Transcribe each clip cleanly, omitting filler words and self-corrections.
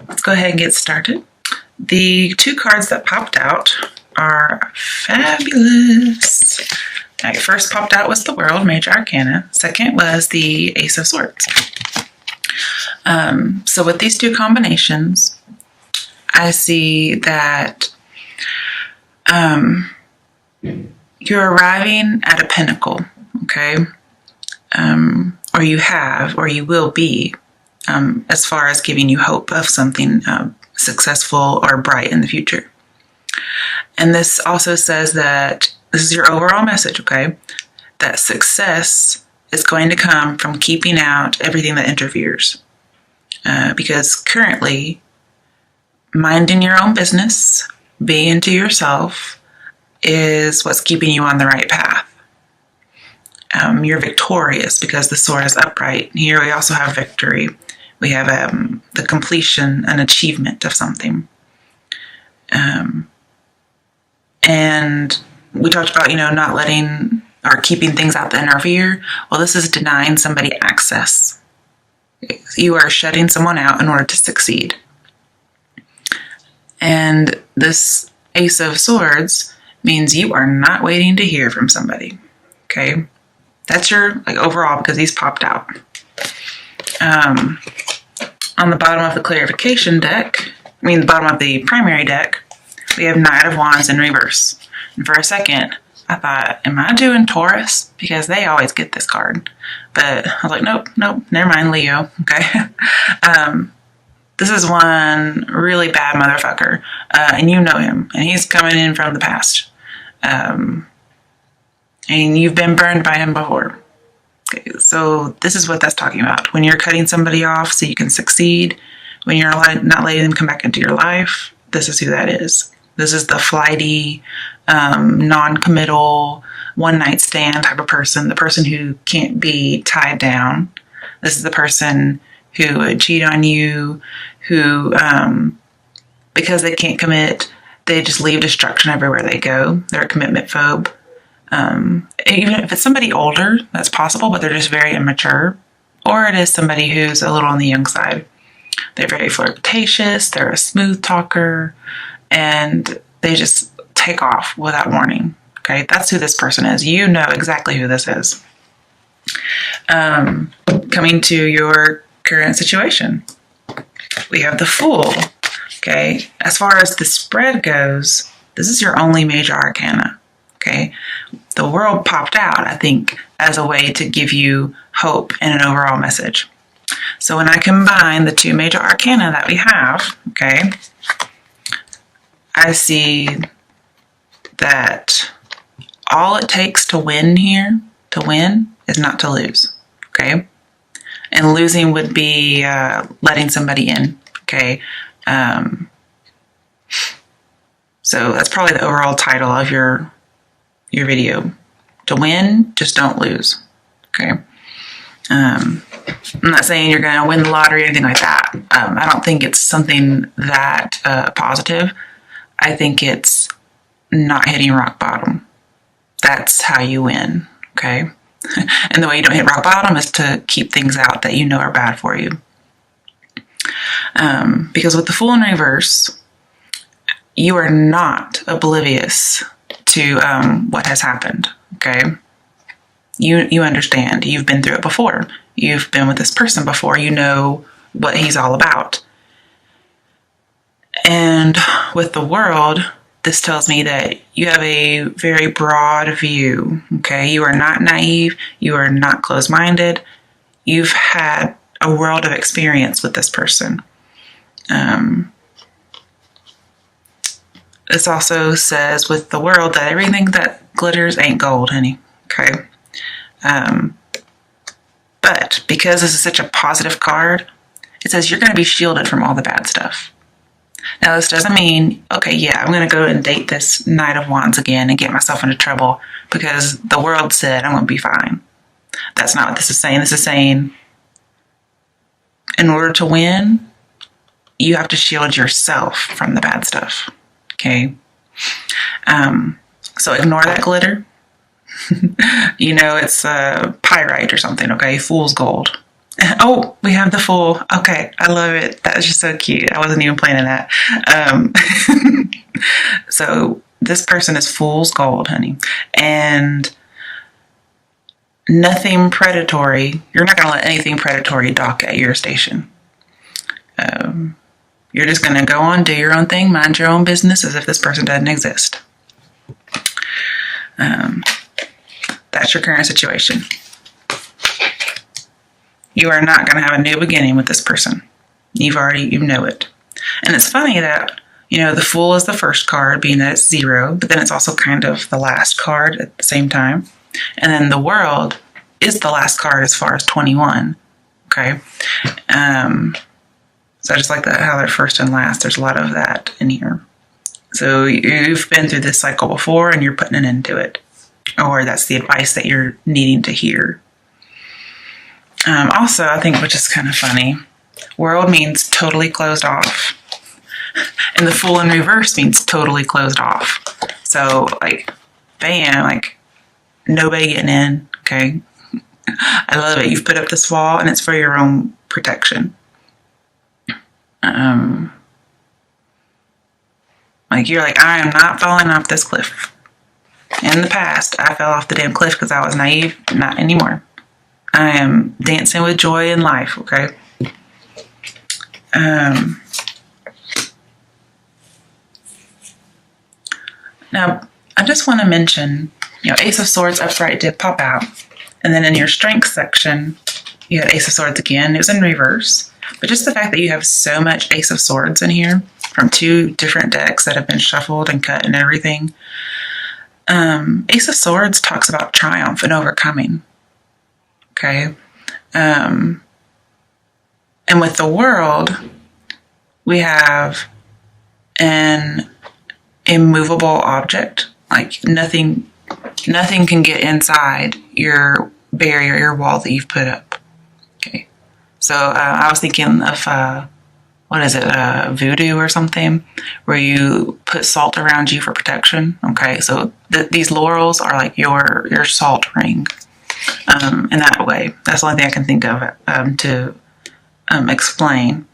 Let's go ahead and get started. The two cards that popped out are fabulous. All right, first popped out was the World, Major Arcana. Second was the Ace of Swords. So with these two combinations, I see that you're arriving at a pinnacle, okay? Or you have, or you will be, as far as giving you hope of something successful or bright in the future. And this also says that this is your overall message, okay? That success is going to come from keeping out everything that interferes. Because currently, minding your own business, being to yourself, is what's keeping you on the right path. You're victorious because the sword is upright. Here we also have victory. We have the completion, an achievement of something. And we talked about, not letting or keeping things out that interfere. Well, this is denying somebody access. You are shutting someone out in order to succeed. And this Ace of Swords means you are not waiting to hear from somebody. Okay? That's your overall, because these popped out. On the bottom of the clarification deck, the bottom of the primary deck, we have Knight of Wands in reverse. And for a second, I thought, am I doing Taurus? Because they always get this card. But I was like, nope, never mind, Leo. Okay. This is one really bad motherfucker. And you know him. And he's coming in from the past. And you've been burned by him before. Okay, so this is what that's talking about. When you're cutting somebody off so you can succeed, when you're not letting them come back into your life, this is who that is. This is the flighty, non-committal, one-night stand type of person, the person who can't be tied down. This is the person who would cheat on you, who, because they can't commit, they just leave destruction everywhere they go. They're a commitment phobe. Even if it's somebody older, that's possible, but they're just very immature. Or it is somebody who's a little on the young side. They're very flirtatious, they're a smooth talker, and they just take off without warning. Okay, that's who this person is. You know exactly who this is. Coming to your current situation, we have the Fool. Okay, as far as the spread goes, this is your only major arcana. Okay, the World popped out, I think, as a way to give you hope and an overall message. So when I combine the two major arcana that we have, okay, I see that all it takes to win here, is not to lose, okay? And losing would be letting somebody in, okay? So that's probably the overall title of your video. To win, just don't lose, okay? I'm not saying you're going to win the lottery or anything like that. I don't think it's something that positive. I think it's not hitting rock bottom. That's how you win, okay? And the way you don't hit rock bottom is to keep things out that you know are bad for you. Because with the Fool in reverse, you are not oblivious to what has happened, okay? You understand. You've been through it before. You've been with this person before. You know what he's all about. And with the World, this tells me that you have a very broad view, okay? You are not naive. You are not closed-minded. You've had a world of experience with this person. This also says with the World that everything that glitters ain't gold, honey, okay? But because this is such a positive card, it says you're going to be shielded from all the bad stuff. Now, this doesn't mean, okay, yeah, I'm going to go and date this Knight of Wands again and get myself into trouble because the World said I'm going to be fine. That's not what this is saying. This is saying in order to win, you have to shield yourself from the bad stuff, okay? So ignore that glitter. It's pyrite or something, okay? Fool's gold. Oh, we have the Fool. Okay, I love it. That was just so cute. I wasn't even planning that. Um, so this person is fool's gold, honey, and nothing predatory. You're not going to let anything predatory dock at your station. You're just going to go on, do your own thing, mind your own business as if this person doesn't exist. That's your current situation. You are not going to have a new beginning with this person. You know it. And it's funny that, the Fool is the first card, being that it's 0, but then it's also kind of the last card at the same time. And then the World is the last card as far as 21. Okay. So I just like that, how they're first and last. There's a lot of that in here. So you've been through this cycle before and you're putting an end to it. Or that's the advice that you're needing to hear. Also, I think, which is kind of funny, World means totally closed off. And the Fool in reverse means totally closed off. So, bam, nobody getting in, okay? I love it. You've put up this wall, and it's for your own protection. You're I am not falling off this cliff. In the past, I fell off the damn cliff because I was naive. Not anymore. I am dancing with joy in life, okay? Now, I just want to mention, Ace of Swords upright did pop out. And then in your strength section, you had Ace of Swords again. It was in reverse. But just the fact that you have so much Ace of Swords in here from 2 different decks that have been shuffled and cut and everything. Ace of Swords talks about triumph and overcoming. Okay. And with the World, we have an immovable object. Nothing can get inside your barrier, your wall that you've put up. Okay. So I was thinking of, voodoo or something, where you put salt around you for protection. Okay. So these laurels are like your salt ring. In that way. That's the only thing I can think of to explain.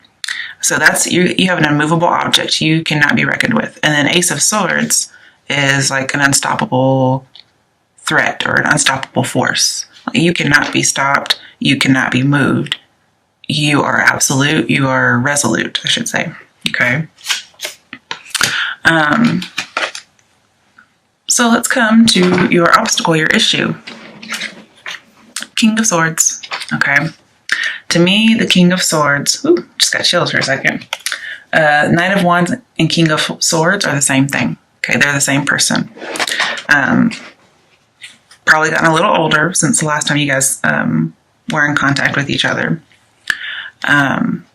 So that's, you have an immovable object you cannot be reckoned with. And then Ace of Swords is an unstoppable threat or an unstoppable force. You cannot be stopped. You cannot be moved. You are absolute. You are resolute, I should say. Okay. So let's come to your obstacle, your issue. King of Swords. Okay. To me, the King of Swords, just got chills for a second. Knight of Wands and King of Swords are the same thing. Okay, they're the same person. Probably gotten a little older since the last time you guys were in contact with each other. And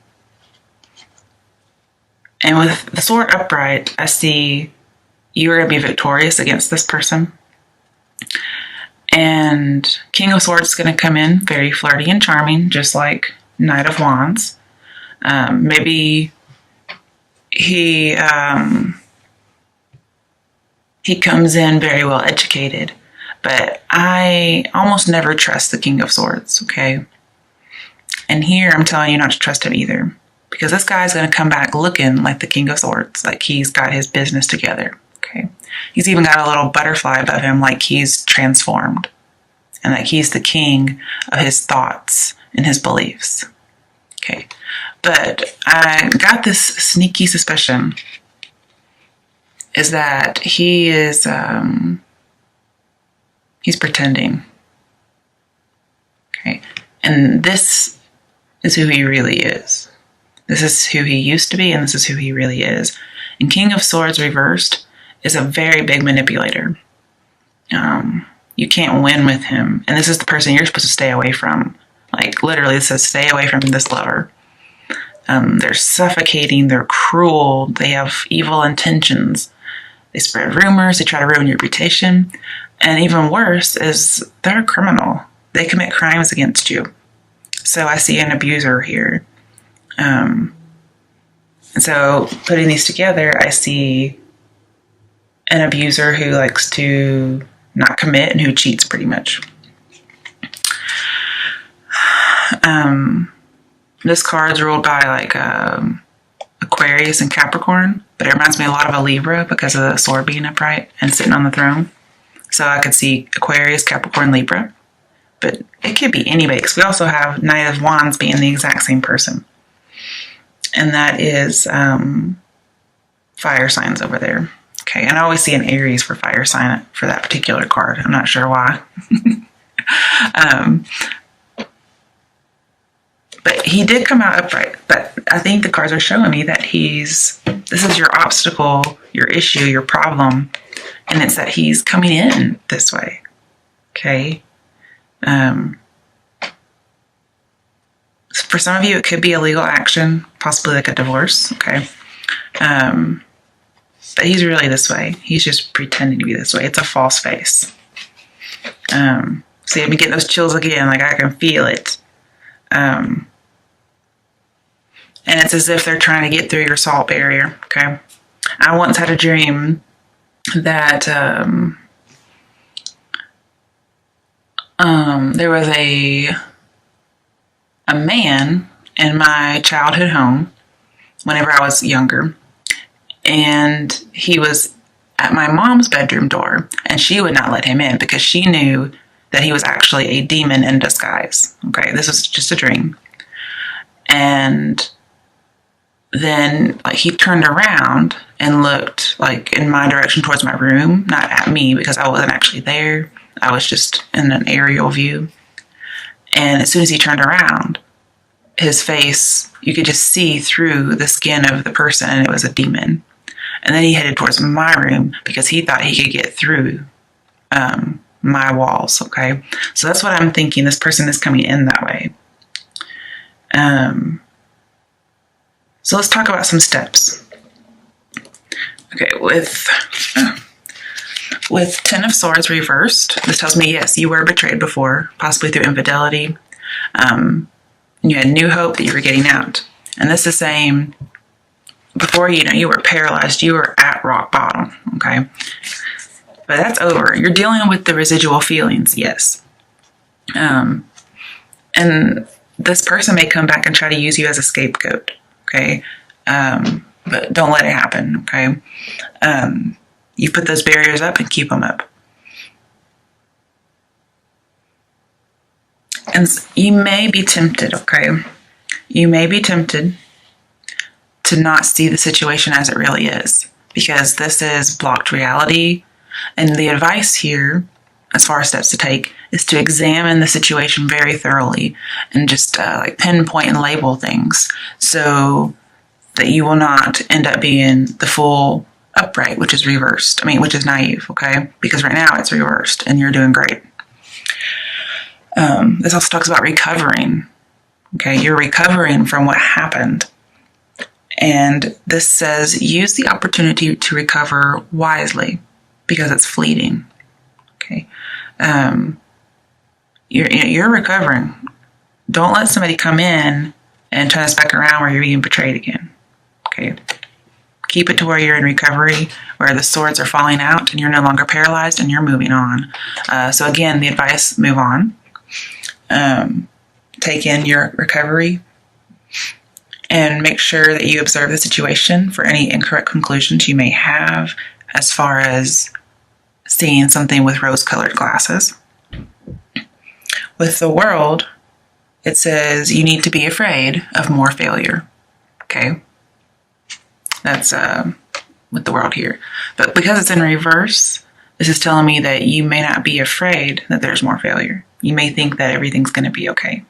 with the Sword upright, I see you're going to be victorious against this person. And King of Swords is going to come in very flirty and charming, just like Knight of Wands. Maybe he comes in very well educated, but I almost never trust the King of Swords, okay? And here I'm telling you not to trust him either, because this guy's going to come back looking like the King of Swords, like he's got his business together, okay? He's even got a little butterfly above him, like he's transformed, and like he's the king of his thoughts and his beliefs, okay? But I got this sneaky suspicion is that he is, he's pretending, okay? And this is who he really is. This is who he used to be, and this is who he really is. And King of Swords reversed is a very big manipulator. You can't win with him. And this is the person you're supposed to stay away from. Like, literally, it says stay away from this lover. They're suffocating, they're cruel, they have evil intentions. They spread rumors, they try to ruin your reputation. And even worse is they're a criminal. They commit crimes against you. So I see an abuser here. And so putting these together, I see an abuser who likes to not commit and who cheats pretty much. This card's ruled by like Aquarius and Capricorn, but it reminds me a lot of a Libra because of the sword being upright and sitting on the throne. So I could see Aquarius, Capricorn, Libra, but it could be anybody because we also have Knight of Wands being the exact same person. And that is fire signs over there. Okay, and I always see an Aries for fire sign for that particular card. I'm not sure why. But he did come out upright. But I think the cards are showing me that this is your obstacle, your issue, your problem. And it's that he's coming in this way. Okay. For some of you, it could be a legal action, possibly like a divorce. Okay. But he's really this way. He's just pretending to be this way. It's a false face. See, I've been getting those chills again. Like I can feel it. And it's as if they're trying to get through your salt barrier. Okay. I once had a dream that there was a man in my childhood home whenever I was younger, and he was at my mom's bedroom door, and she would not let him in because she knew that he was actually a demon in disguise. Okay, this was just a dream. And then like he turned around and looked like in my direction towards my room, not at me because I wasn't actually there. I was just in an aerial view. And as soon as he turned around, his face, you could just see through the skin of the person, and it was a demon. And then he headed towards my room because he thought he could get through my walls. Okay, so that's what I'm thinking. This person is coming in that way. So let's talk about some steps. Okay, with Ten of Swords reversed, this tells me, yes, you were betrayed before, possibly through infidelity. You had new hope that you were getting out. And this is saying, before you were paralyzed, you were at rock bottom, okay? But that's over. You're dealing with the residual feelings, yes. And this person may come back and try to use you as a scapegoat, okay? But don't let it happen, okay? You put those barriers up and keep them up. And you may be tempted, okay? You may be tempted to not see the situation as it really is, because this is blocked reality. And the advice here, as far as steps to take, is to examine the situation very thoroughly and just like pinpoint and label things so that you will not end up being the full upright, which is reversed. Which is naive, okay? Because right now it's reversed and you're doing great. This also talks about recovering. Okay, you're recovering from what happened. And this says use the opportunity to recover wisely because it's fleeting. Okay, you're recovering. Don't let somebody come in and turn us back around where you're being betrayed again. Okay, keep it to where you're in recovery, where the swords are falling out and you're no longer paralyzed and you're moving on. So again, the advice: move on. Take in your recovery and make sure that you observe the situation for any incorrect conclusions you may have as far as seeing something with rose-colored glasses. With the World, it says you need to be afraid of more failure. Okay? That's with the World here. But because it's in reverse, this is telling me that you may not be afraid that there's more failure. You may think that everything's going to be okay.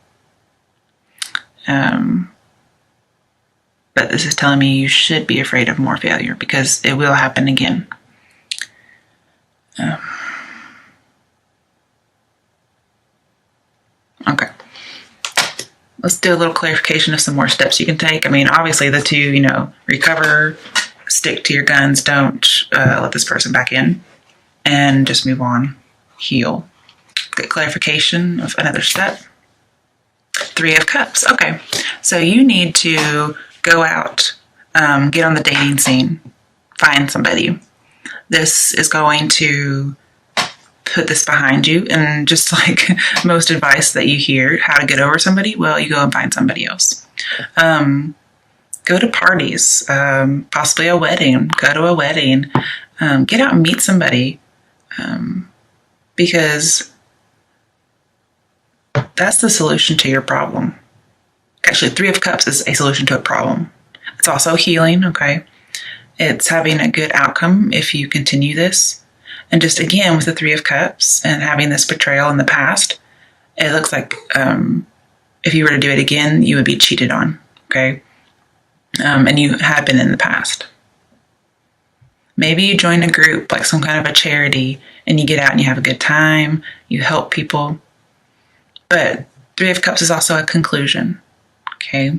But this is telling me you should be afraid of more failure because it will happen again. Okay. Let's do a little clarification of some more steps you can take. Obviously the two, recover, stick to your guns, don't let this person back in, and just move on, heal. Get clarification of another step. 3 of Cups. Okay, so you need to go out, get on the dating scene, find somebody. This is going to put this behind you. And just like most advice that you hear, how to get over somebody, well, you go and find somebody else. Go to parties, possibly a wedding. Go to a wedding. Get out and meet somebody, because that's the solution to your problem. Actually, Three of Cups is a solution to a problem. It's also healing, okay? It's having a good outcome if you continue this. And just again, with the Three of Cups and having this betrayal in the past, it looks like if you were to do it again, you would be cheated on, okay? And you have been in the past. Maybe you join a group, like some kind of a charity, and you get out and you have a good time, you help people. But Three of Cups is also a conclusion, okay?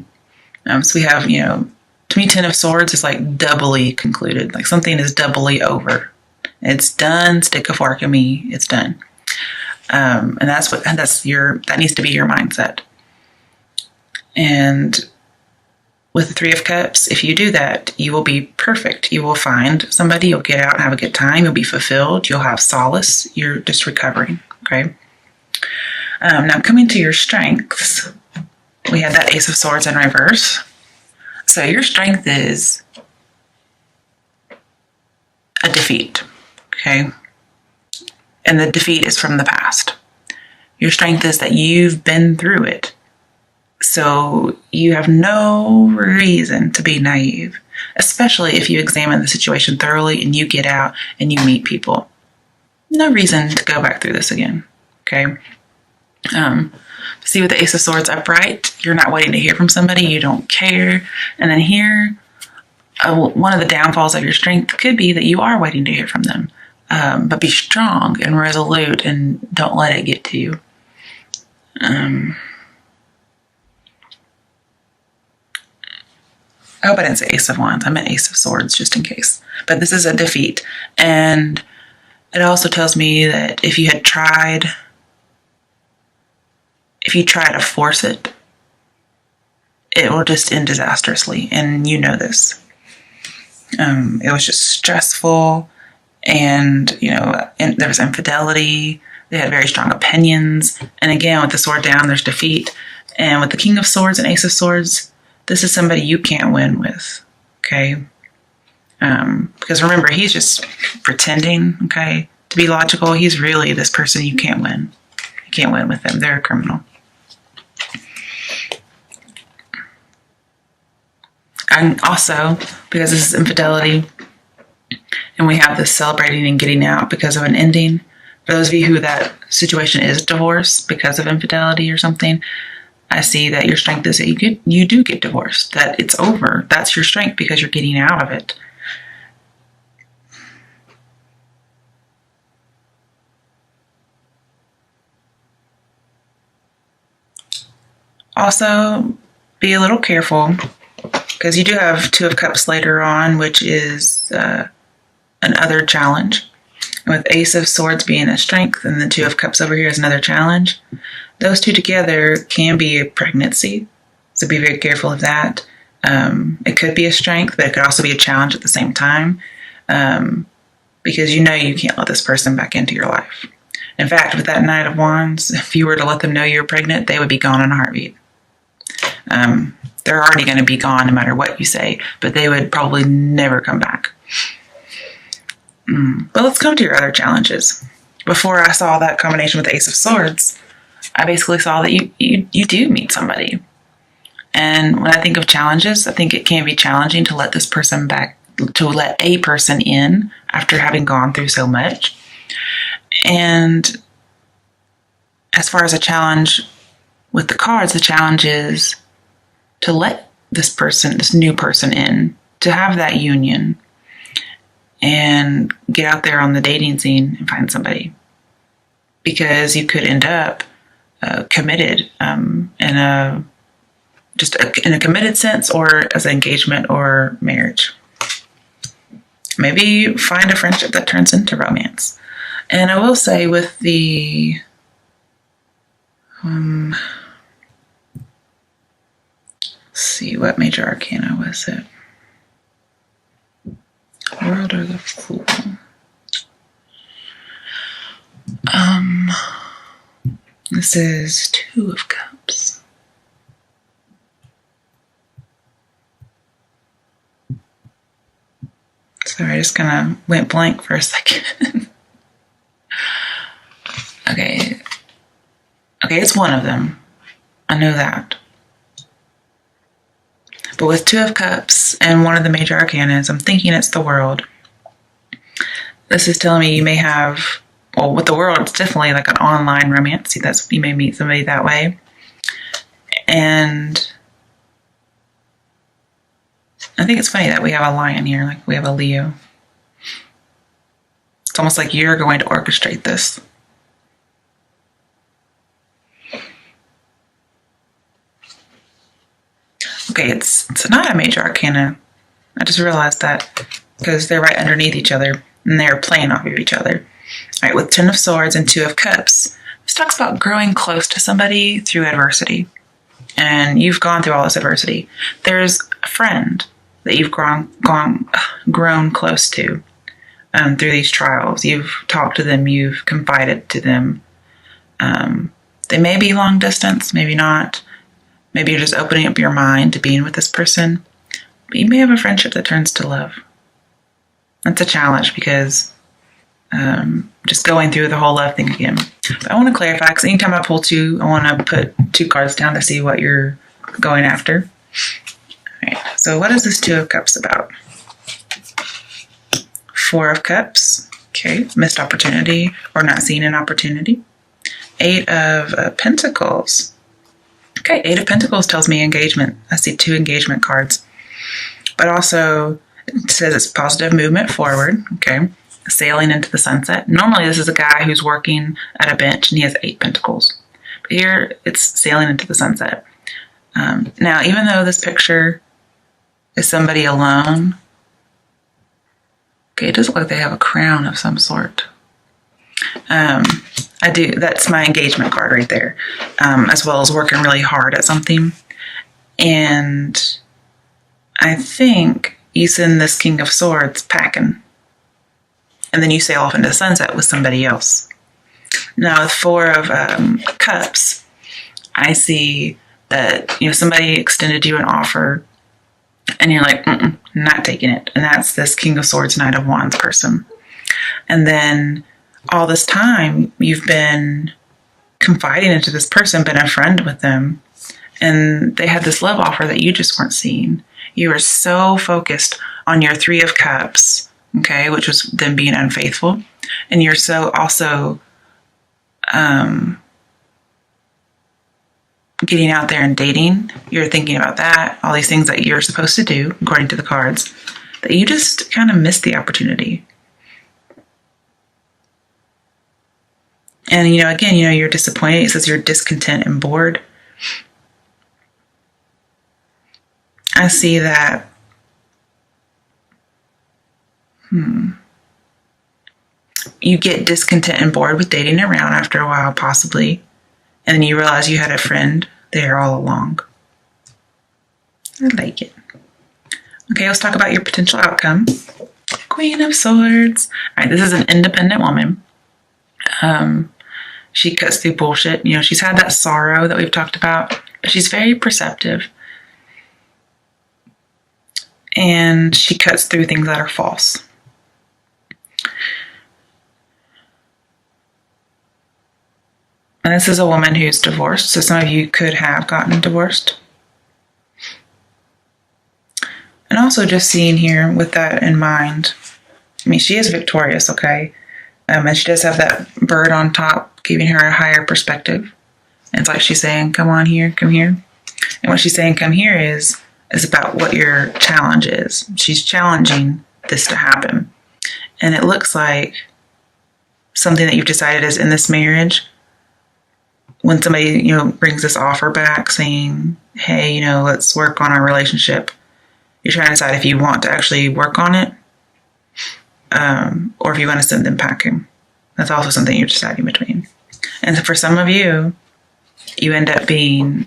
So we have, to me, Ten of Swords is like doubly concluded. Like something is doubly over. It's done. Stick a fork in me. It's done. And that needs to be your mindset. And with the Three of Cups, if you do that, you will be perfect. You will find somebody, you'll get out and have a good time, you'll be fulfilled, you'll have solace, you're just recovering, okay? Now coming to your strengths, we had that Ace of Swords in reverse. So your strength is a defeat, okay? And the defeat is from the past. Your strength is that you've been through it. So you have no reason to be naive, especially if you examine the situation thoroughly and you get out and you meet people. No reason to go back through this again, okay? See, with the Ace of Swords upright, you're not waiting to hear from somebody, you don't care. And then here, one of the downfalls of your strength could be that you are waiting to hear from them. But be strong and resolute and don't let it get to you. I hope I didn't say Ace of Wands. I meant Ace of Swords, just in case. But this is a defeat. And it also tells me that if you try to force it, it will just end disastrously. And you know this. It was just stressful. And, there was infidelity. They had very strong opinions. And again, with the sword down, there's defeat. And with the King of Swords and Ace of Swords, this is somebody you can't win with, okay? Because remember, he's just pretending, okay, to be logical. He's really this person you can't win. You can't win with them. They're a criminal. And also, because this is infidelity, and we have this celebrating and getting out because of an ending, for those of you who that situation is divorce because of infidelity or something, I see that your strength is that you do get divorced, that it's over. That's your strength because you're getting out of it. Also, be a little careful because you do have Two of Cups later on, which is another challenge. With Ace of Swords being a strength and the Two of Cups over here is another challenge. Those two together can be a pregnancy, so be very careful of that. It could be a strength, but it could also be a challenge at the same time, because you can't let this person back into your life. In fact, with that Knight of Wands, if you were to let them know you're pregnant, they would be gone in a heartbeat. They're already going to be gone no matter what you say, but they would probably never come back. But let's come to your other challenges. Before I saw that combination with the Ace of Swords, I basically saw that you do meet somebody. And when I think of challenges, I think it can be challenging to let this person back, to let a person in after having gone through so much. And as far as a challenge with the cards, the challenge is to let this new person in, to have that union and get out there on the dating scene and find somebody. Because you could end up committed in a committed sense, or as an engagement or marriage. Maybe find a friendship that turns into romance. And I will say with the let's see, what major arcana was it? World or the Fool? Um, this is Two of Cups. Sorry, I just kind of went blank for a second. Okay. Okay, it's one of them. I know that. But with Two of Cups and one of the major arcanas, I'm thinking it's the World. This is telling me you may have, well, with the World, it's definitely like an online romance. See, that's, you may meet somebody that way. And I think it's funny that we have a Lion here, like we have a Leo. It's almost like you're going to orchestrate this. Okay, it's not a major arcana. I just realized that because they're right underneath each other and they're playing off of each other. All right, with Ten of Swords and Two of Cups, this talks about growing close to somebody through adversity. And you've gone through all this adversity. There's a friend that you've grown close to through these trials. You've talked to them, you've confided to them. They may be long distance, maybe not. Maybe you're just opening up your mind to being with this person. But you may have a friendship that turns to love. That's a challenge because just going through the whole love thing again. But I want to clarify, because anytime I pull two, I want to put two cards down to see what you're going after. All right, so what is this Two of Cups about? Four of Cups, okay, missed opportunity or not seeing an opportunity. Eight of Pentacles. Okay, Eight of Pentacles tells me engagement. I see two engagement cards. But also, it says it's positive movement forward, okay, sailing into the sunset. Normally, this is a guy who's working at a bench and he has 8 pentacles. But here, it's sailing into the sunset. Now, even though this picture is somebody alone, okay, it does look like they have a crown of some sort. I do. That's my engagement card right there, as well as working really hard at something. And I think you send this King of Swords packing, and then you sail off into the sunset with somebody else. Now, with Four of Cups, I see that somebody extended you an offer, and you're like, not taking it. And that's this King of Swords, Knight of Wands person. And then all this time, you've been confiding into this person, been a friend with them, and they had this love offer that you just weren't seeing. You were so focused on your Three of Cups, okay, which was them being unfaithful, and you're so also getting out there and dating. You're thinking about that, all these things that you're supposed to do, according to the cards, that you just kind of missed the opportunity. And, again, you're disappointed. It says you're discontent and bored. I see that. You get discontent and bored with dating around after a while, possibly. And then you realize you had a friend there all along. I like it. Okay, let's talk about your potential outcome. Queen of Swords. All right, this is an independent woman. She cuts through bullshit. She's had that sorrow that we've talked about. She's very perceptive. And she cuts through things that are false. And this is a woman who's divorced. So some of you could have gotten divorced. And also just seeing here with that in mind, she is victorious, okay? And she does have that bird on top, giving her a higher perspective. And it's like she's saying, come on here, come here. And what she's saying, come here, is about what your challenge is. She's challenging this to happen. And it looks like something that you've decided is in this marriage. When somebody, brings this offer back saying, hey, let's work on our relationship. You're trying to decide if you want to actually work on it. Or if you want to send them packing. That's also something you're deciding between. And for some of you, you end up being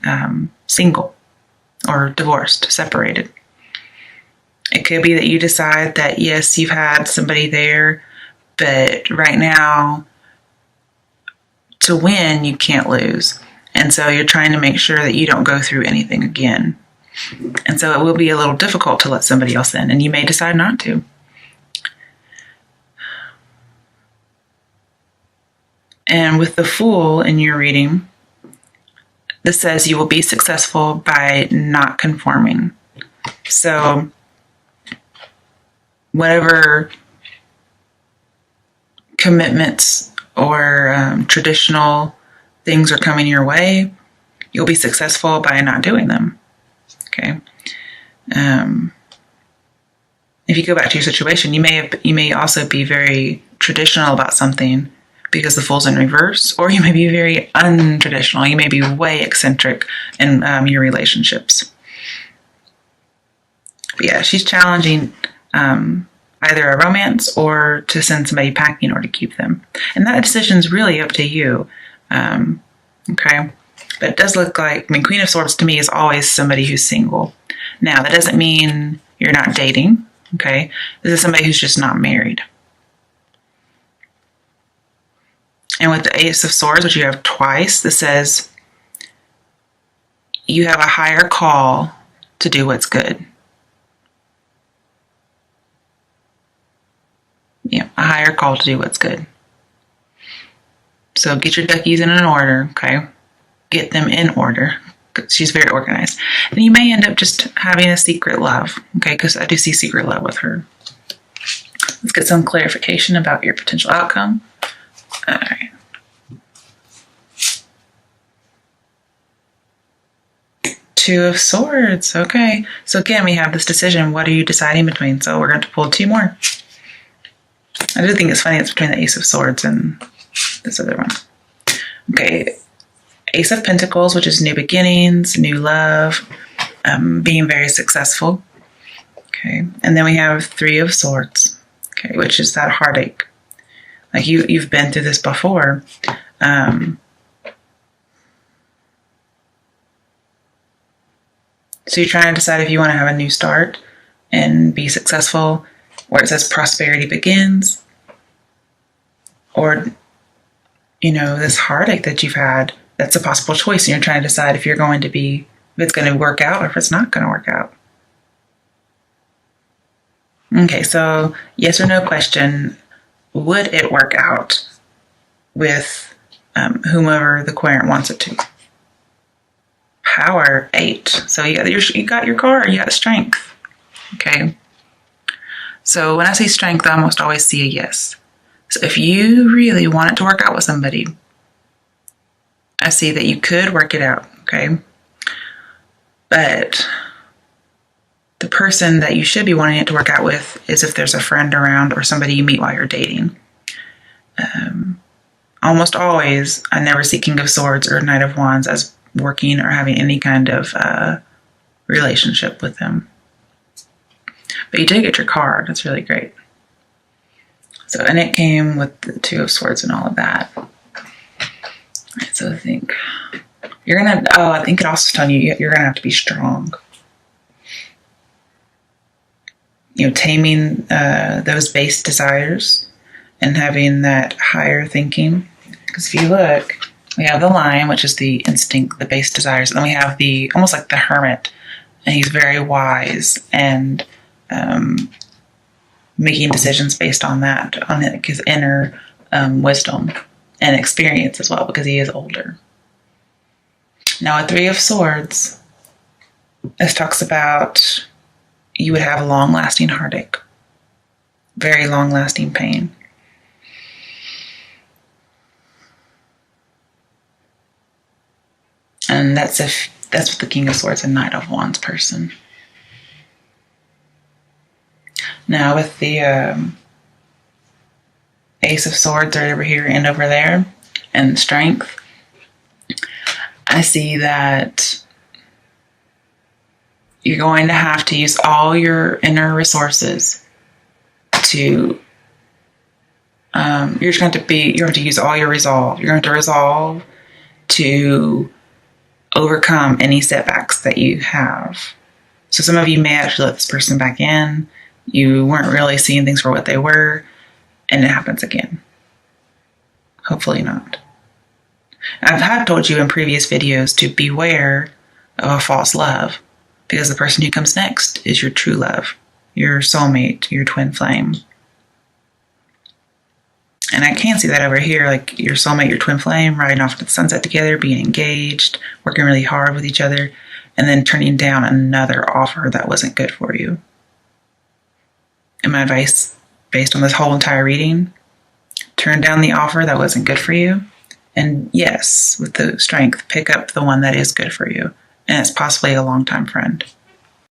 single or divorced, separated. It could be that you decide that, yes, you've had somebody there, but right now to win, you can't lose. And so you're trying to make sure that you don't go through anything again. And so it will be a little difficult to let somebody else in, and you may decide not to. And with the Fool in your reading, this says you will be successful by not conforming. So whatever commitments or traditional things are coming your way, you'll be successful by not doing them. Okay. If you go back to your situation, you may also be very traditional about something because the Fool's in reverse, or you may be very untraditional. You may be way eccentric in your relationships. But yeah, she's challenging either a romance or to send somebody packing or to keep them. And that decision's really up to you. Okay. But it does look like, Queen of Swords to me is always somebody who's single. Now, that doesn't mean you're not dating. Okay. This is somebody who's just not married. And with the Ace of Swords, which you have twice, this says you have a higher call to do what's good. Yeah, a higher call to do what's good. So get your duckies in an order, okay? Get them in order. She's very organized. And you may end up just having a secret love, okay? Because I do see secret love with her. Let's get some clarification about your potential outcome. All right. Two of Swords. Okay. So again, we have this decision. What are you deciding between? So we're going to pull two more. I do think it's funny it's between the Ace of Swords and this other one. Okay. Ace of Pentacles, which is new beginnings, new love, being very successful. Okay. And then we have Three of Swords. Okay. Which is that heartache. Like you've been through this before. So you're trying to decide if you want to have a new start and be successful, where it says prosperity begins, or, this heartache that you've had, that's a possible choice. And you're trying to decide if it's going to work out or if it's not going to work out. Okay, so yes or no question. Would it work out with whomever the querent wants it to? Power 8. So you got your card. You got strength. Okay. So when I say strength, I almost always see a yes. So if you really want it to work out with somebody, I see that you could work it out. Okay. But the person that you should be wanting it to work out with is if there's a friend around or somebody you meet while you're dating. Almost always, I never see King of Swords or Knight of Wands as working or having any kind of relationship with them. But you did get your card. That's really great. So, and it came with the Two of Swords and all of that. All right, so I think you're going to, I think it also telling you you're going to have to be strong. Taming those base desires and having that higher thinking. Because if you look, we have the Lion, which is the instinct, the base desires. And then we have almost like the Hermit. And he's very wise and making decisions based on that, on his inner wisdom and experience as well, because he is older. Now, a Three of Swords, this talks about you would have a long-lasting heartache, very long-lasting pain. And that's with the King of Swords and Knight of Wands person. Now with the Ace of Swords right over here and over there, and strength, I see that you're going to have to use all your inner resources to, you're going to use all your resolve. You're going to resolve to overcome any setbacks that you have. So some of you may actually let this person back in. You weren't really seeing things for what they were, and it happens again. Hopefully not. I have told you in previous videos to beware of a false love, because the person who comes next is your true love, your soulmate, your twin flame. And I can see that over here, like your soulmate, your twin flame, riding off to the sunset together, being engaged, working really hard with each other, and then turning down another offer that wasn't good for you. And my advice, based on this whole entire reading, turn down the offer that wasn't good for you. And yes, with the strength, pick up the one that is good for you. And it's possibly a longtime friend.